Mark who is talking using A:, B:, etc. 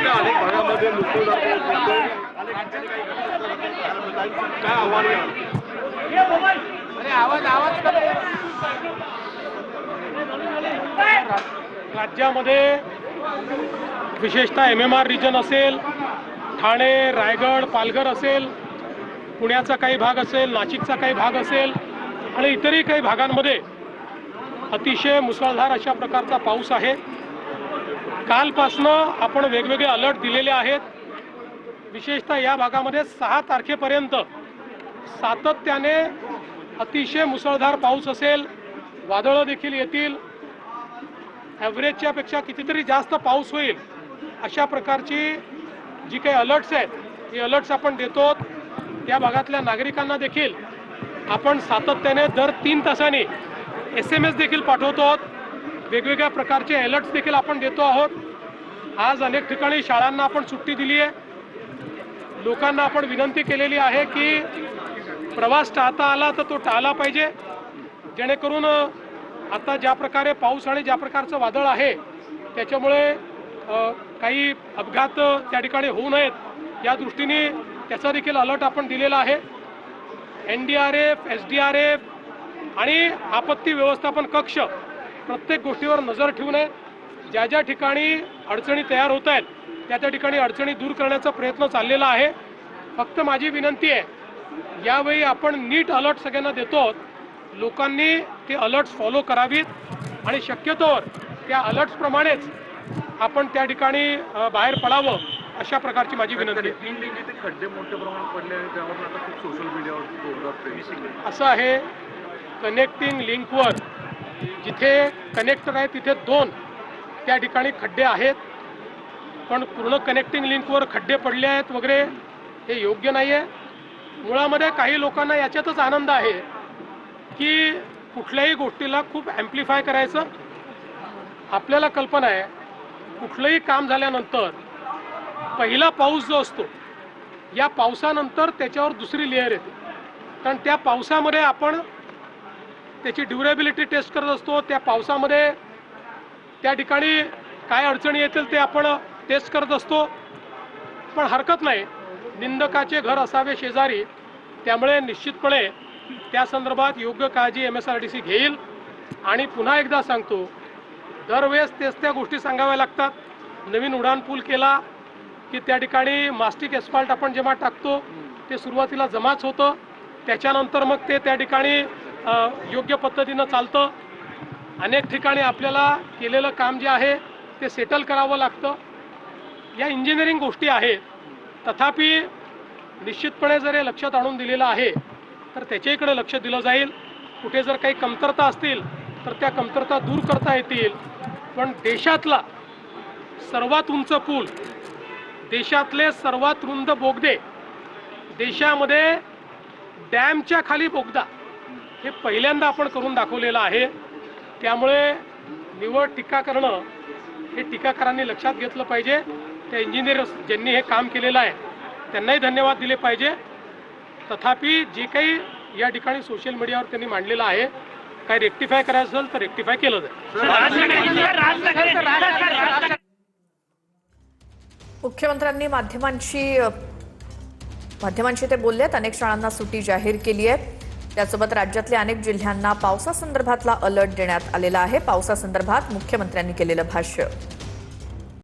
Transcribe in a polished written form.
A: राज्याच्या अनेक भागामध्ये मुसळधार पाऊस पडतोय. काय आव्हान आहे?
B: राज्यामध्ये विशेषतः MMR रिजन असेल, ठाणे, रायगड, पालघर असेल, पुण्याचा काही भाग असेल, नाशिकचा काही भाग असेल आणि इतरही काही भागांमध्ये अतिशय मुसळधार अशा प्रकारचा पाऊस आहे. कालपासनं आपण वेगवेगळे अलर्ट दिलेले आहेत. विशेषतः या भागामध्ये 6 तारखेपर्यंत सातत्याने अतिशय मुसळधार पाऊस असेल, वादळं देखील येतील, ॲव्हरेजच्या पेक्षा कितीतरी जास्त पाऊस होईल अशा प्रकारची जी काही अलर्ट्स आहेत हे अलर्ट्स आपण देतो. त्या भागातल्या नागरिकांना देखील आपण सातत्याने दर 3 तासांनी SMS देखील पाठवतो. वेगवेगळ्या प्रकारचे अलर्ट्स देखील आपण देतो आहोत. आज अनेक ठिकाणी शाळांना आपण सुट्टी दिली आहे. लोकांना आपण विनंती केलेली आहे की प्रवास टाळता आला तर तो टाळला पाहिजे, जेणेकरून आता ज्या प्रकारे पाऊस आणि ज्या प्रकारचं वादळ आहे त्याच्यामुळे काही अपघात त्या ठिकाणी होऊ नयेत या दृष्टीने त्याचा देखील अलर्ट आपण दिलेला आहे. NDRF, SDRF आणि आपत्ती व्यवस्थापन कक्ष प्रत्येक गोष्टीवर नजर ठेवून आहे. ज्या ज्या ठिकाणी अडचणी तयार होत आहेत त्या ठिकाणी अडचणी दूर करण्याचा प्रयत्न चाललेला आहे. फक्त माझी विनंती आहे, यावेळी आपण नीट अलर्ट सगळ्यांना देतो, लोकांनी ते अलर्ट्स फॉलो करावीत आणि शक्यतोवर त्या अलर्ट्सप्रमाणेच आपण त्या ठिकाणी बाहेर पडावं अशा प्रकारची माझी विनंती आहे.
A: खड्डे मोठ्या प्रमाणात पडले आणि त्यावर आता खूप सोशल मीडियावर
B: असं आहे, कनेक्टिंग लिंकवर जिथे कनेक्टर आहे तिथे 2 त्या ठिकाणी खड्डे आहेत, पण पूर्ण कनेक्टिंग लिंकवर खड्डे पडले आहेत वगैरे हे योग्य नाही आहे. मुळामध्ये काही लोकांना याच्यातच आनंद आहे की कुठल्याही गोष्टीला खूप ॲम्प्लिफाय करायचं. आपल्याला कल्पना आहे कुठलंही काम झाल्यानंतर पहिला पाऊस जो असतो या पावसानंतर त्याच्यावर दुसरी लेअर येते, कारण त्या पावसामध्ये आपण त्याची ड्युरेबिलिटी टेस्ट करत असतो. त्या पावसामध्ये त्या ठिकाणी काय अडचणी येतील ते आपण टेस्ट करत असतो. पण हरकत नाही, निंदकाचे घर असावे शेजारी, त्यामुळे निश्चितपणे त्या संदर्भात योग्य काळजी MSRDC घेईल. आणि पुन्हा एकदा सांगतो, दरवेळेस तेच त्या गोष्टी सांगाव्या लागतात. नवीन उड्डाण पूल केला की त्या ठिकाणी मास्टिक एस्फाल्ट आपण जेव्हा टाकतो ते सुरुवातीला जमाच होतं, त्याच्यानंतर मग ते त्या ठिकाणी योग्य पद्धतीनं चालतं. अनेक ठिकाणी आपल्याला केलेलं काम जे आहे ते सेटल करावं लागतं. या इंजिनिअरिंग गोष्टी आहेत. तथापि निश्चितपणे जर हे लक्षात आणून दिलेलं आहे तर त्याच्याकडे लक्ष दिलं जाईल. कुठे जर काही कमतरता असतील तर त्या कमतरता दूर करता येतील. पण देशातला सर्वात उंच पूल, देशातले सर्वात रुंद बोगदे, देशामध्ये डॅमच्या खाली बोगदा हे पहिल्यांदा आपण करून दाखवलेलं आहे. त्यामुळे निवड टीका करणं हे टीकाकारांनी लक्षात घेतलं पाहिजे. त्या इंजिनियर्स ज्यांनी हे काम केलेलं आहे त्यांनाही धन्यवाद दिले पाहिजे. तथापि जे काही या ठिकाणी सोशल मीडियावर त्यांनी मांडलेलं आहे, काही रेक्टिफाय करायचं असेल तर रेक्टिफाय केलं जाईल.
C: मुख्यमंत्र्यांनी माध्यमांशी ते बोललेत. अनेक शाळांना सुट्टी जाहीर केली आहे. त्यासोबत राज्यातल्या अनेक जिल्ह्यांना पावसासंदर्भातला अलर्ट देण्यात आलेला आहे. पावसासंदर्भात मुख्यमंत्र्यांनी केलेलं भाष्य.